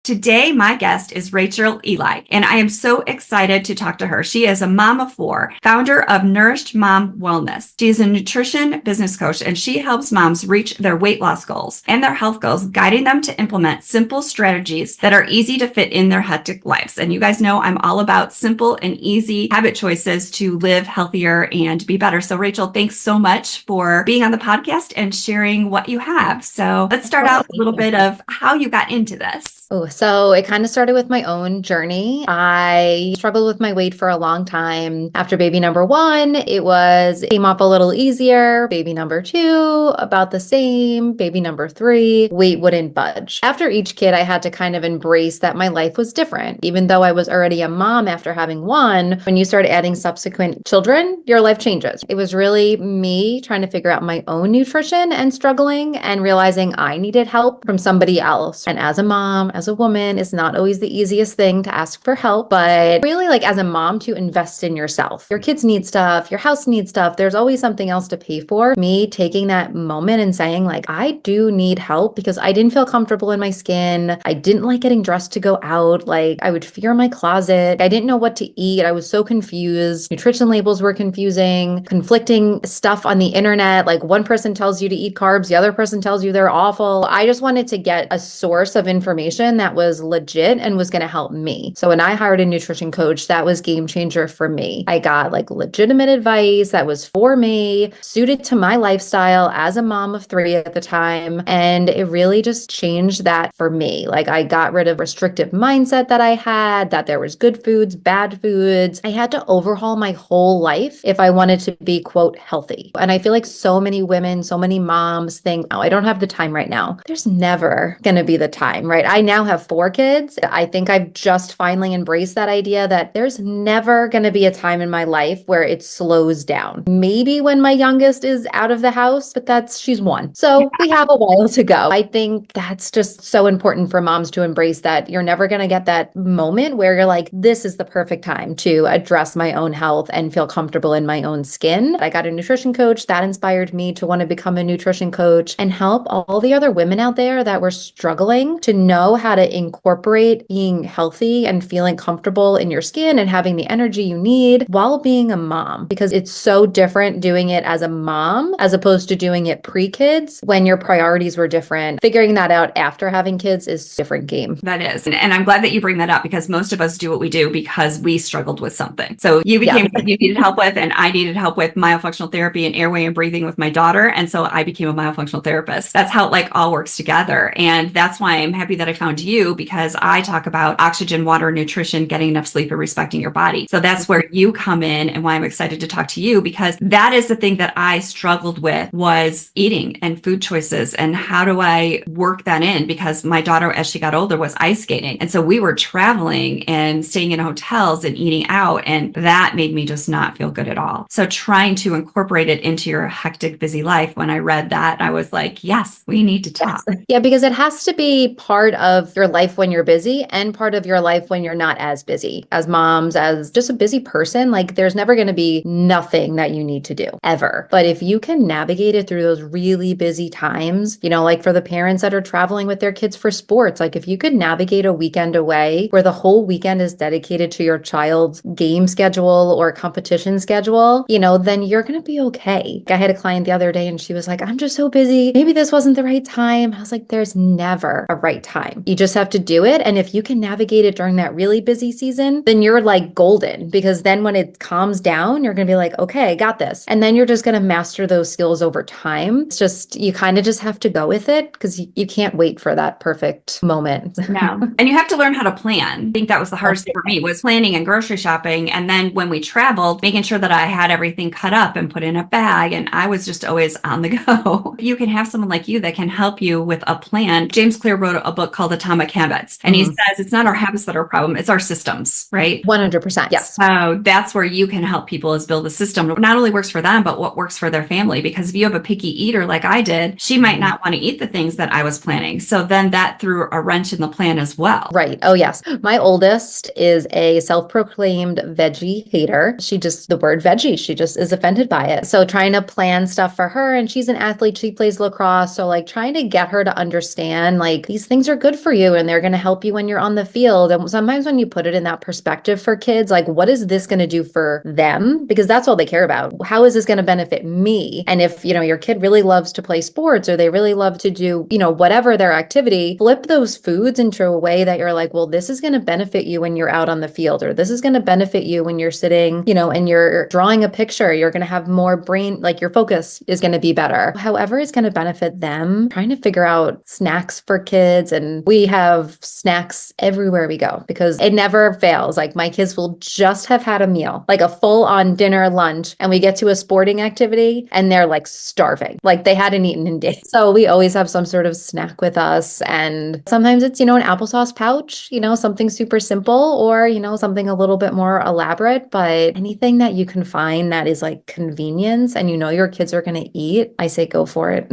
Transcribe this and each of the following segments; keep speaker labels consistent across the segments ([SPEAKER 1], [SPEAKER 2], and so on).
[SPEAKER 1] Today, my guest is Rachel Ely, and I am so excited to talk to her. She is a mom of four, founder of Nourished Wellness. She is a nutrition business coach, and she helps moms reach their weight loss goals and their health goals, guiding them to implement simple strategies that are easy to fit in their hectic lives. And you guys know I'm all about simple and easy habit choices to live healthier and be better. So Rachel, thanks so much for being on the podcast and sharing what you have. So let's start out with a little bit of how you got into this.
[SPEAKER 2] Oh, so it kind of started with my own journey. I struggled with my weight for a long time. After baby number one, came off a little easier. Baby number two, about the same. Baby number three, weight wouldn't budge. After each kid, I had to kind of embrace that my life was different. Even though I was already a mom after having one, when you start adding subsequent children, your life changes. It was really me trying to figure out my own nutrition and struggling and realizing I needed help from somebody else. And as a mom, as a woman, it's not always the easiest thing to ask for help, but really like as a mom to invest in yourself. Your kids need stuff, your house needs stuff. There's always something else to pay for. Me taking that moment and saying like, I do need help because I didn't feel comfortable in my skin. I didn't like getting dressed to go out. Like I would fear my closet. I didn't know what to eat. I was so confused. Nutrition labels were confusing, conflicting stuff on the internet. Like one person tells you to eat carbs, the other person tells you they're awful. I just wanted to get a source of information that was legit and was going to help me. So when I hired a nutrition coach, that was game changer for me. I got like legitimate advice that was for me, suited to my lifestyle as a mom of three at the time. And it really just changed that for me. Like I got rid of restrictive mindset that I had, that there was good foods, bad foods. I had to overhaul my whole life if I wanted to be, quote, healthy. And I feel like so many women, so many moms think, oh, I don't have the time right now. There's never going to be the time, right? I now have four kids. I think I've just finally embraced that idea that there's never going to be a time in my life where it slows down. Maybe when my youngest is out of the house, but she's one. So we have a while to go. I think that's just so important for moms to embrace that you're never going to get that moment where you're like, this is the perfect time to address my own health and feel comfortable in my own skin. I got a nutrition coach that inspired me to want to become a nutrition coach and help all the other women out there that were struggling to know how to incorporate being healthy and feeling comfortable in your skin and having the energy you need while being a mom, because it's so different doing it as a mom as opposed to doing it pre-kids when your priorities were different. Figuring that out after having kids is a different game.
[SPEAKER 1] That is. And I'm glad that you bring that up because most of us do what we do because we struggled with something. So you became what you needed help with, and I needed help with myofunctional therapy and airway and breathing with my daughter. And so I became a myofunctional therapist. That's how it like all works together. And that's why I'm happy that I found you, because I talk about oxygen, water, nutrition, getting enough sleep, and respecting your body. So that's where you come in and why I'm excited to talk to you, because that is the thing that I struggled with was eating and food choices. And how do I work that in? Because my daughter, as she got older, was ice skating. And so we were traveling and staying in hotels and eating out. And that made me just not feel good at all. So trying to incorporate it into your hectic, busy life, when I read that, I was like, yes, we need to talk.
[SPEAKER 2] Yes. Yeah, because it has to be part of your life when you're busy and part of your life when you're not as busy. As moms, as just a busy person, like there's never going to be nothing that you need to do ever. But if you can navigate it through those really busy times, like for the parents that are traveling with their kids for sports, like if you could navigate a weekend away where the whole weekend is dedicated to your child's game schedule or competition schedule, then you're going to be okay. I had a client the other day and she was like, I'm just so busy. Maybe this wasn't the right time. I was like, there's never a right time. You just have to do it. And if you can navigate it during that really busy season, then you're like golden, because then when it calms down, you're going to be like, okay, I got this. And then you're just going to master those skills over time. It's just, you kind of just have to go with it because you can't wait for that perfect moment.
[SPEAKER 1] No. And you have to learn how to plan. I think that was the hardest thing for me, was planning and grocery shopping. And then when we traveled, making sure that I had everything cut up and put in a bag. And I was just always on the go. You can have someone like you that can help you with a plan. James Clear wrote a book called Atomic Habits. And he says it's not our habits that are a problem, it's our systems, right?
[SPEAKER 2] 100%. Yes.
[SPEAKER 1] So that's where you can help people, is build a system that not only works for them, but what works for their family. Because if you have a picky eater like I did, she might not want to eat the things that I was planning. So then that threw a wrench in the plan as well.
[SPEAKER 2] Right. Oh, yes. My oldest is a self-proclaimed veggie hater. The word veggie, she just is offended by it. So trying to plan stuff for her, and she's an athlete, she plays lacrosse. So like trying to get her to understand like these things are good for you and they're going to help you when you're on the field. And sometimes when you put it in that perspective for kids, like, what is this going to do for them? Because that's all they care about. How is this going to benefit me? And if, your kid really loves to play sports, or they really love to do, whatever their activity, flip those foods into a way that you're like, well, this is going to benefit you when you're out on the field, or this is going to benefit you when you're sitting, and you're drawing a picture. You're going to have more brain, like your focus is going to be better. However, it's going to benefit them. Trying to figure out snacks for kids. And we have snacks everywhere we go because it never fails. Like my kids will just have had a meal, like a full on dinner, lunch, and we get to a sporting activity and they're like starving, like they hadn't eaten in days. So we always have some sort of snack with us. And sometimes it's, an applesauce pouch, something super simple, or, something a little bit more elaborate, but anything that you can find that is like convenience and your kids are going to eat, I say go for it.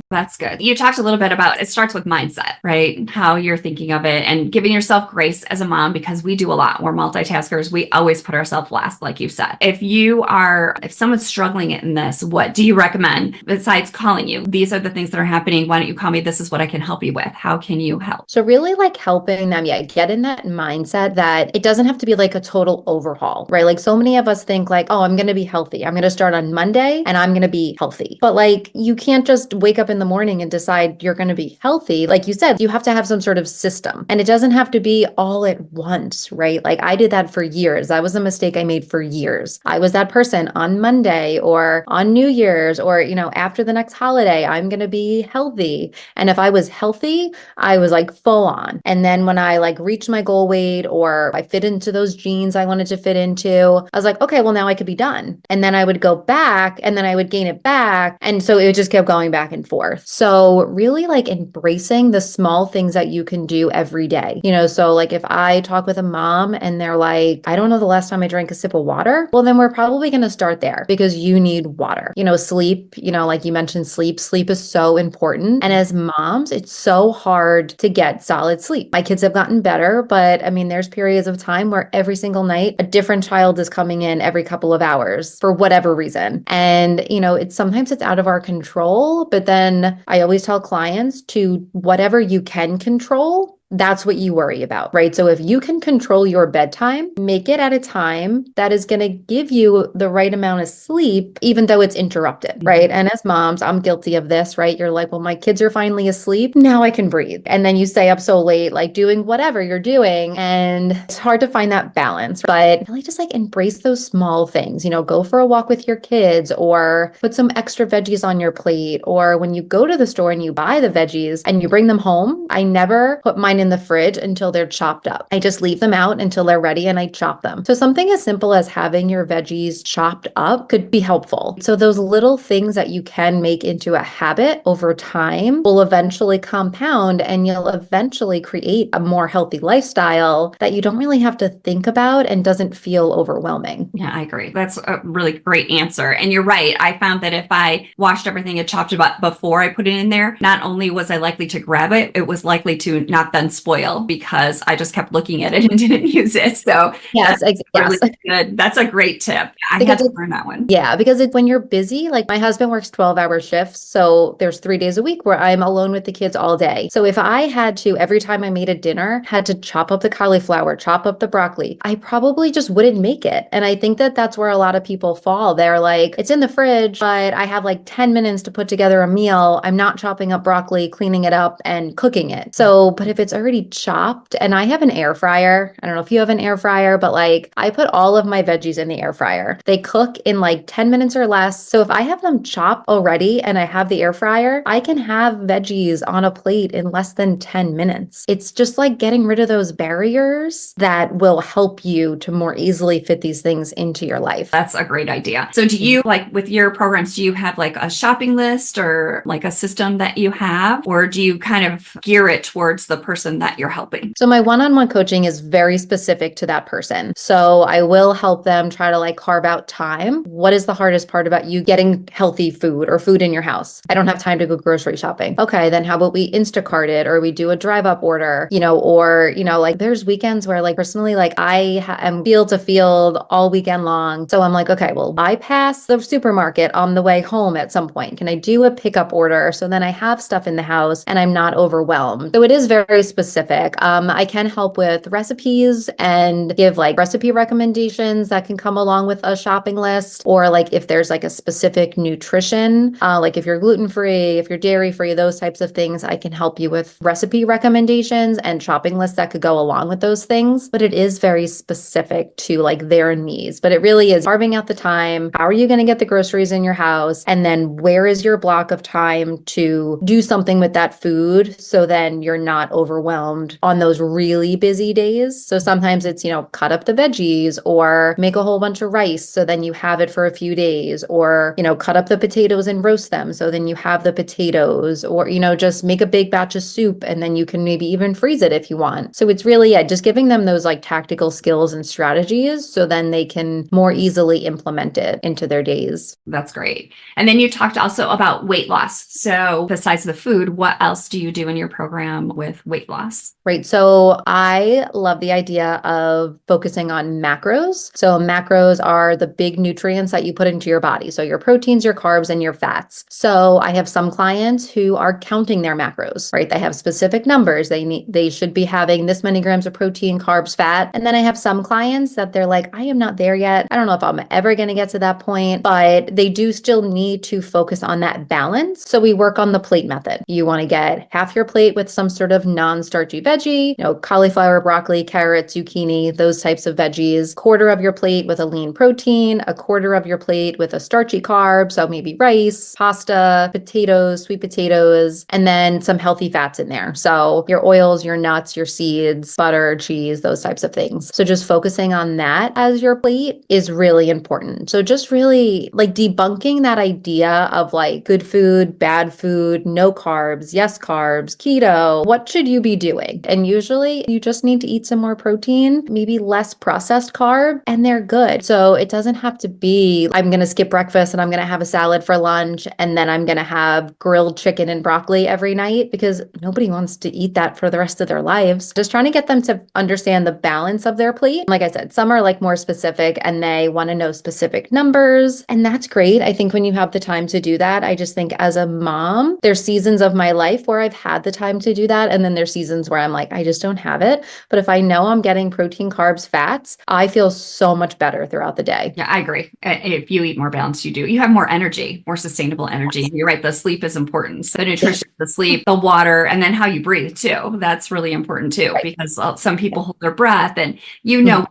[SPEAKER 1] That's good. You talked a little bit about it starts with mindset, right? How you're thinking of it and giving yourself grace as a mom, because we do a lot. We're multitaskers. We always put ourselves last, like you said. If someone's struggling in this, what do you recommend besides calling you? These are the things that are happening. Why don't you call me? This is what I can help you with. How can you help?
[SPEAKER 2] So really like helping them, get in that mindset that it doesn't have to be like a total overhaul, right? Like so many of us think like, oh, I'm going to be healthy. I'm going to start on Monday and I'm going to be healthy. But like, you can't just wake up in the morning and decide you're going to be healthy. Like you said, you have to have some sort of system, and it doesn't have to be all at once, right? Like I did that for years. That was a mistake I made for years. I was that person on Monday or on New Year's or, after the next holiday, I'm going to be healthy. And if I was healthy, I was like full on. And then when I like reached my goal weight or I fit into those jeans I wanted to fit into, I was like, okay, well now I could be done. And then I would go back and then I would gain it back. And so it just kept going back and forth. So really like embracing the small things that you can do every day. So like if I talk with a mom and they're like, I don't know the last time I drank a sip of water, well, then we're probably going to start there because you need water. Sleep, like you mentioned, sleep is so important. And as moms, it's so hard to get solid sleep. My kids have gotten better, but I mean, there's periods of time where every single night, a different child is coming in every couple of hours for whatever reason. And, sometimes it's out of our control, but then I always tell clients to whatever you can control, that's what you worry about, right? So if you can control your bedtime, make it at a time that is going to give you the right amount of sleep, even though it's interrupted, right? And as moms, I'm guilty of this, right? You're like, well, my kids are finally asleep. Now I can breathe. And then you stay up so late, like doing whatever you're doing. And it's hard to find that balance, but really just like embrace those small things, go for a walk with your kids or put some extra veggies on your plate. Or when you go to the store and you buy the veggies and you bring them home, I never put mine in the fridge until they're chopped up. I just leave them out until they're ready and I chop them. So something as simple as having your veggies chopped up could be helpful. So those little things that you can make into a habit over time will eventually compound and you'll eventually create a more healthy lifestyle that you don't really have to think about and doesn't feel overwhelming.
[SPEAKER 1] Yeah, I agree. That's a really great answer. And you're right. I found that if I washed everything and chopped it up before I put it in there, not only was I likely to grab it, it was likely to not then spoil because I just kept looking at it and didn't use it. So
[SPEAKER 2] yes,
[SPEAKER 1] really good. That's a great tip. I had to learn that one.
[SPEAKER 2] Yeah, because when you're busy, like my husband works 12-hour shifts. So there's 3 days a week where I'm alone with the kids all day. So if I had to, every time I made a dinner, had to chop up the cauliflower, chop up the broccoli, I probably just wouldn't make it. And I think that that's where a lot of people fall. They're like, it's in the fridge, but I have like 10 minutes to put together a meal. I'm not chopping up broccoli, cleaning it up and cooking it. So, but if it's already chopped and I have an air fryer, I don't know if you have an air fryer, but like I put all of my veggies in the air fryer. They cook in like 10 minutes or less. So if I have them chopped already and I have the air fryer, I can have veggies on a plate in less than 10 minutes. It's just like getting rid of those barriers that will help you to more easily fit these things into your life.
[SPEAKER 1] That's a great idea. So do you, like with your programs, do you have like a shopping list or like a system that you have, or do you kind of gear it towards the person that you're helping?
[SPEAKER 2] So my one-on-one coaching is very specific to that person. So I will help them try to like carve out time. What is the hardest part about you getting healthy food or food in your house? I don't have time to go grocery shopping. Okay, then how about we Instacart it or we do a drive-up order, or, like there's weekends where like personally, like I am field to field all weekend long. So I'm like, okay, well, bypass the supermarket on the way home at some point. Can I do a pickup order? So then I have stuff in the house and I'm not overwhelmed. So it is very specific specific. I can help with recipes and give like recipe recommendations that can come along with a shopping list, or like if there's like a specific nutrition, like if you're gluten-free, if you're dairy-free, those types of things, I can help you with recipe recommendations and shopping lists that could go along with those things. But it is very specific to like their needs. But it really is carving out the time. How are you going to get the groceries in your house? And then where is your block of time to do something with that food, so then you're not overwhelmed on those really busy days. So sometimes it's, cut up the veggies or make a whole bunch of rice, so then you have it for a few days, or, cut up the potatoes and roast them, so then you have the potatoes, or, just make a big batch of soup and then you can maybe even freeze it if you want. So it's really, just giving them those like tactical skills and strategies so then they can more easily implement it into their days.
[SPEAKER 1] That's great. And then you talked also about weight loss. So besides the food, what else do you do in your program with weight loss?
[SPEAKER 2] Right. So I love the idea of focusing on macros. So macros are the big nutrients that you put into your body. So your proteins, your carbs, and your fats. So I have some clients who are counting their macros, right? They have specific numbers. They should be having this many grams of protein, carbs, fat. And then I have some clients that they're like, I am not there yet. I don't know if I'm ever going to get to that point, but they do still need to focus on that balance. So we work on the plate method. You want to get half your plate with some sort of non-starchy veggie, cauliflower, broccoli, carrot, zucchini, those types of veggies, quarter of your plate with a lean protein, a quarter of your plate with a starchy carb. So maybe rice, pasta, potatoes, sweet potatoes, and then some healthy fats in there. So your oils, your nuts, your seeds, butter, cheese, those types of things. So just focusing on that as your plate is really important. So just really like debunking that idea of like good food, bad food, no carbs, yes carbs, keto. What should you be doing? And usually you just need to eat some more protein, maybe less processed carb, and they're good. So it doesn't have to be, I'm going to skip breakfast and I'm going to have a salad for lunch, and then I'm going to have grilled chicken and broccoli every night, because nobody wants to eat that for the rest of their lives. Just trying to get them to understand the balance of their plate. Like I said, some are like more specific and they want to know specific numbers, and that's great. I think when you have the time to do that, I just think as a mom, there's seasons of my life where I've had the time to do that. And then there's seasons where I'm like, I just don't have it. But if I know I'm getting protein, carbs, fats, I feel so much better throughout the day.
[SPEAKER 1] Yeah, I agree. If you eat more balanced, you have more energy, more sustainable energy. You're right. The sleep is important. So the nutrition, the sleep, the water, and then how you breathe too. That's really important too, because some people hold their breath, and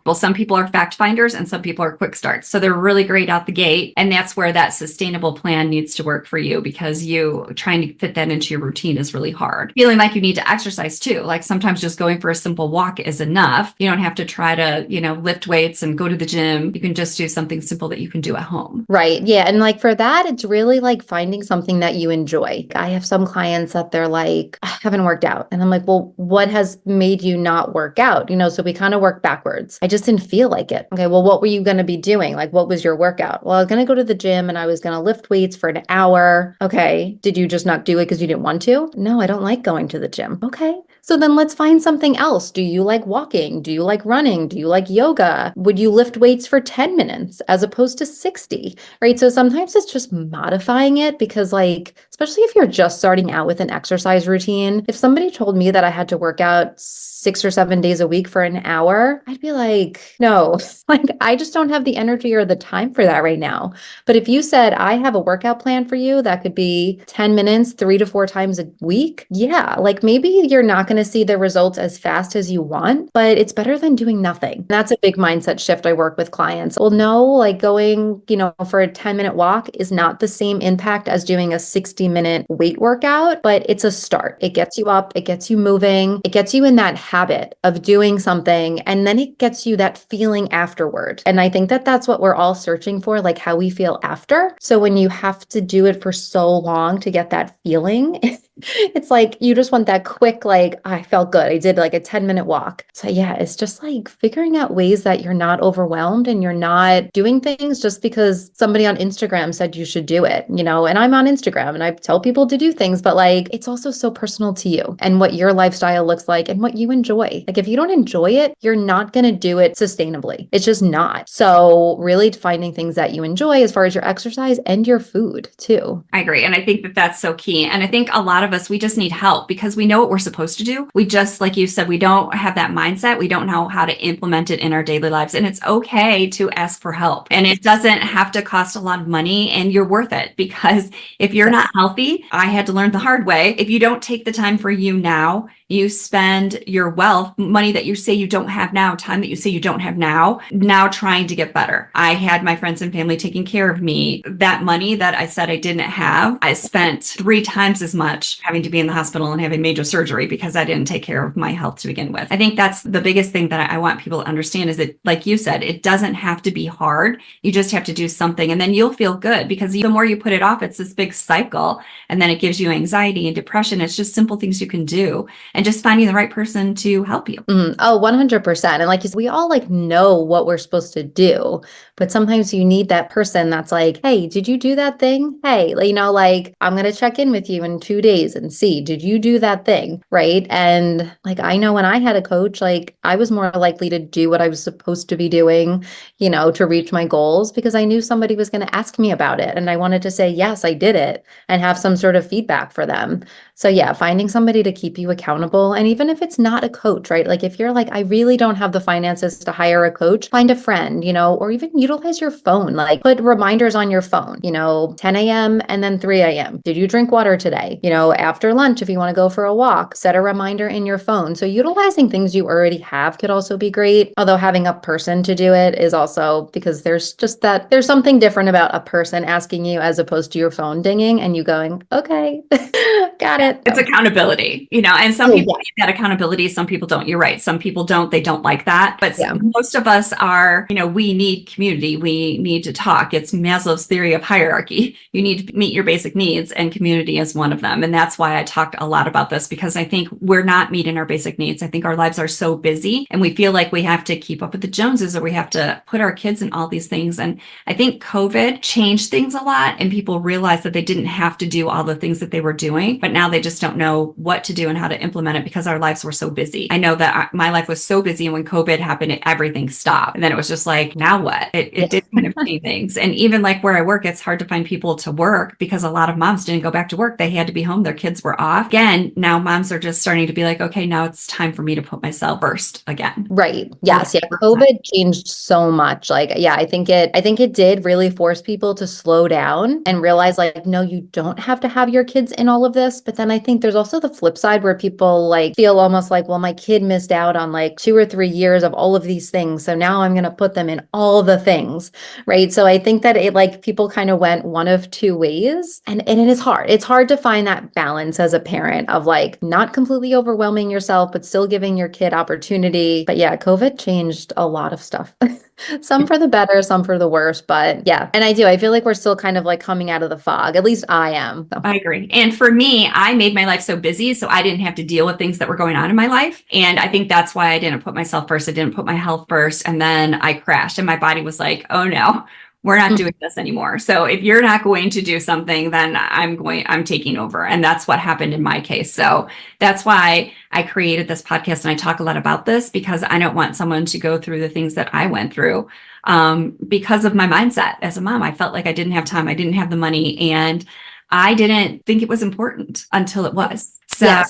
[SPEAKER 1] well, some people are fact finders and some people are quick starts. So they're really great out the gate. And that's where that sustainable plan needs to work for you, because you trying to fit that into your routine is really hard. Feeling like you need to exercise too. Like sometimes just going for a simple walk is enough. You don't have to try to, lift weights and go to the gym. You can just do something simple that you can do at home.
[SPEAKER 2] Right. Yeah. And like for that, it's really like finding something that you enjoy. I have some clients that they're like, I haven't worked out. And I'm like, well, what has made you not work out? So we kind of work backwards. I just didn't feel like it. Okay. Well, what were you going to be doing? Like, what was your workout? Well, I was going to go to the gym and I was going to lift weights for an hour. Okay. Did you just not do it because you didn't want to? No, I don't like going to the gym. Okay. So then let's find something else. Do you like walking? Do you like running? Do you like yoga? Would you lift weights for 10 minutes as opposed to 60, right? So sometimes it's just modifying it, because like, especially if you're just starting out with an exercise routine, if somebody told me that I had to work out 6 or 7 days a week for an hour, I'd be like, no, like I just don't have the energy or the time for that right now. But if you said, I have a workout plan for you that could be 10 minutes, 3 to 4 times a week. Yeah. Like maybe you're not going to see the results as fast as you want, but it's better than doing nothing. That's a big mindset shift I work with clients. Well, no, like going, for a 10-minute walk is not the same impact as doing a 60-minute weight workout, but it's a start. It gets you up, it gets you moving, it gets you in that habit of doing something, and then it gets you that feeling afterward. And I think that that's what we're all searching for, like how we feel after. So when you have to do it for so long to get that feeling, it's like you just want that quick, like, I felt good. I did like a 10-minute walk. So yeah, it's just like figuring out ways that you're not overwhelmed and you're not doing things just because somebody on Instagram said you should do it, and I'm on Instagram and I tell people to do things, but like, it's also so personal to you and what your lifestyle looks like and what you enjoy. Like if you don't enjoy it, you're not going to do it sustainably. It's just not. So really finding things that you enjoy as far as your exercise and your food too.
[SPEAKER 1] I agree. And I think that that's so key. And I think a lot of us, we just need help because we know what we're supposed to do. We just, like you said, we don't have that mindset. We don't know how to implement it in our daily lives. And it's okay to ask for help. And it doesn't have to cost a lot of money, and you're worth it, because if you're not healthy, I had to learn the hard way. If you don't take the time for you now, you spend your wealth, money that you say you don't have now, time that you say you don't have now trying to get better. I had my friends and family taking care of me. That money that I said I didn't have, I spent 3 times as much having to be in the hospital and having major surgery because I didn't take care of my health to begin with. I think that's the biggest thing that I want people to understand, is that, like you said, it doesn't have to be hard. You just have to do something, and then you'll feel good, because the more you put it off, it's this big cycle, and then it gives you anxiety and depression. It's just simple things you can do, and just finding the right person to help you.
[SPEAKER 2] Oh, 100%. And like you said, we all like know what we're supposed to do, but sometimes you need that person that's like, hey, did you do that thing? Hey, like, I'm going to check in with you in 2 days and see, did you do that thing? Right. And like, I know when I had a coach, like I was more likely to do what I was supposed to be doing, to reach my goals, because I knew somebody was going to ask me about it. And I wanted to say, yes, I did it, and have some sort of feedback for them. So yeah, finding somebody to keep you accountable. And even if it's not a coach, right? Like if you're like, I really don't have the finances to hire a coach, find a friend, or even utilize your phone, like put reminders on your phone, 10 a.m. and then 3 a.m. Did you drink water today? After lunch, if you want to go for a walk, set a reminder in your phone. So utilizing things you already have could also be great. Although having a person to do it is also, because there's something different about a person asking you as opposed to your phone dinging and you going, okay, got it.
[SPEAKER 1] It's accountability, and some people need that accountability. Some people don't. You're right. Some people don't. They don't like that. But most of us are, we need community. We need to talk. It's Maslow's theory of hierarchy. You need to meet your basic needs, and community is one of them. And that's why I talked a lot about this, because I think we're not meeting our basic needs. I think our lives are so busy, and we feel like we have to keep up with the Joneses, or we have to put our kids in all these things. And I think COVID changed things a lot, and people realized that they didn't have to do all the things that they were doing, but now they just don't know what to do and how to implement it because our lives were so busy. I know that my life was so busy, and when COVID happened, everything stopped. And then it was just like, now what? It did kind of change things. And even like where I work, it's hard to find people to work because a lot of moms didn't go back to work. They had to be home. Their kids were off. Again, now moms are just starting to be like, okay, now it's time for me to put myself first again.
[SPEAKER 2] Right. Yes. Yeah. COVID changed so much. Like, yeah, I think it did really force people to slow down and realize like, no, you don't have to have your kids in all of this. But then I think there's also the flip side where people like feel almost like, well, my kid missed out on like 2 or 3 years of all of these things. So now I'm going to put them in all the things. Right. So I think that it like people kind of went one of 2 ways, and it is hard. It's hard to find that balance as a parent of like not completely overwhelming yourself, but still giving your kid opportunity. But yeah, COVID changed a lot of stuff. Some for the better, some for the worse. But yeah, and I feel like we're still kind of like coming out of the fog. At least I am. So.
[SPEAKER 1] I agree. And for me, I made my life so busy, so I didn't have to deal with things that were going on in my life. And I think that's why I didn't put myself first. I didn't put my health first. And then I crashed, and my body was like, oh no, we're not doing this anymore. So if you're not going to do something, then I'm taking over. And that's what happened in my case. So that's why I created this podcast, and I talk a lot about this, because I don't want someone to go through the things that I went through. Because of my mindset as a mom, I felt like I didn't have time. I didn't have the money, and I didn't think it was important until it was. So,
[SPEAKER 2] yes,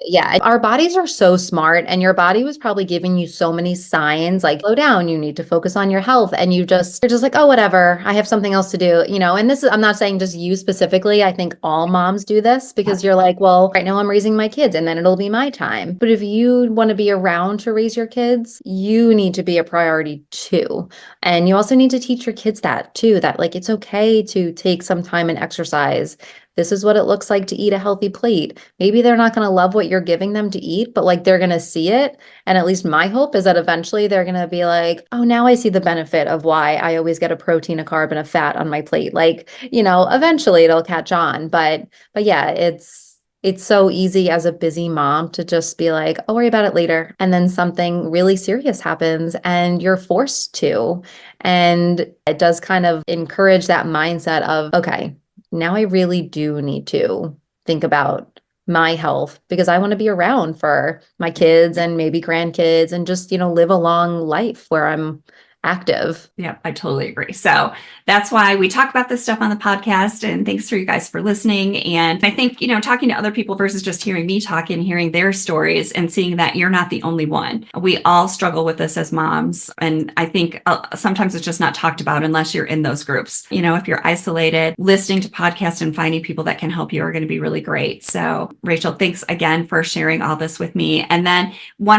[SPEAKER 2] yeah. Our bodies are so smart, and your body was probably giving you so many signs like slow down, you need to focus on your health. And you're just like, oh, whatever, I have something else to do, and this is, I'm not saying just you specifically. I think all moms do this because you're like, well, right now I'm raising my kids and then it'll be my time. But if you want to be around to raise your kids, you need to be a priority too. And you also need to teach your kids that too, that like, it's okay to take some time and exercise. This is what it looks like to eat a healthy plate. Maybe they're not going to love what you're giving them to eat, but like they're going to see it. And at least my hope is that eventually they're going to be like, oh, now I see the benefit of why I always get a protein, a carb, and a fat on my plate. Like, eventually it'll catch on. But yeah, it's so easy as a busy mom to just be like, I'll worry about it later. And then something really serious happens and you're forced to. And it does kind of encourage that mindset of, okay, now I really do need to think about my health because I want to be around for my kids and maybe grandkids and just, live a long life where I'm active.
[SPEAKER 1] Yeah, I totally agree. So that's why we talk about this stuff on the podcast. And thanks for you guys for listening. And I think, talking to other people versus just hearing me talk and hearing their stories and seeing that you're not the only one. We all struggle with this as moms. And I think sometimes it's just not talked about unless you're in those groups. If you're isolated, listening to podcasts and finding people that can help you are going to be really great. So Rachel, thanks again for sharing all this with me. And then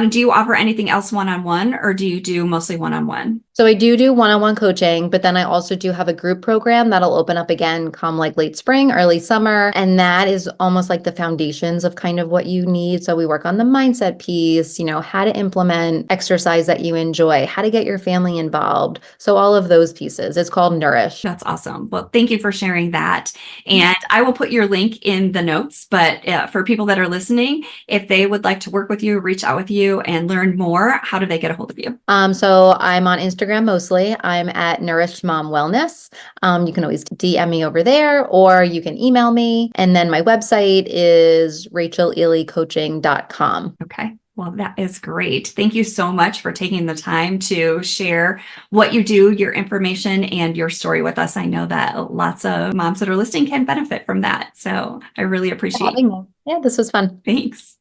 [SPEAKER 1] do you offer anything else one-on-one, or do you do mostly one-on-one?
[SPEAKER 2] So I do one-on-one coaching, but then I also do have a group program that'll open up again come like late spring, early summer. And that is almost like the foundations of kind of what you need. So we work on the mindset piece, how to implement exercise that you enjoy, how to get your family involved. So all of those pieces. It's called Nourish.
[SPEAKER 1] That's awesome. Well, thank you for sharing that. And I will put your link in the notes, but for people that are listening, if they would like to work with you, reach out with you and learn more, how do they get a hold of you?
[SPEAKER 2] So I'm on Instagram mostly. I'm at Nourished Mom Wellness. You can always DM me over there, or you can email me. And then my website is rachelelycoaching.com.
[SPEAKER 1] Okay. Well, that is great. Thank you so much for taking the time to share what you do, your information, and your story with us. I know that lots of moms that are listening can benefit from that. So I really appreciate it.
[SPEAKER 2] Yeah, this was fun.
[SPEAKER 1] Thanks.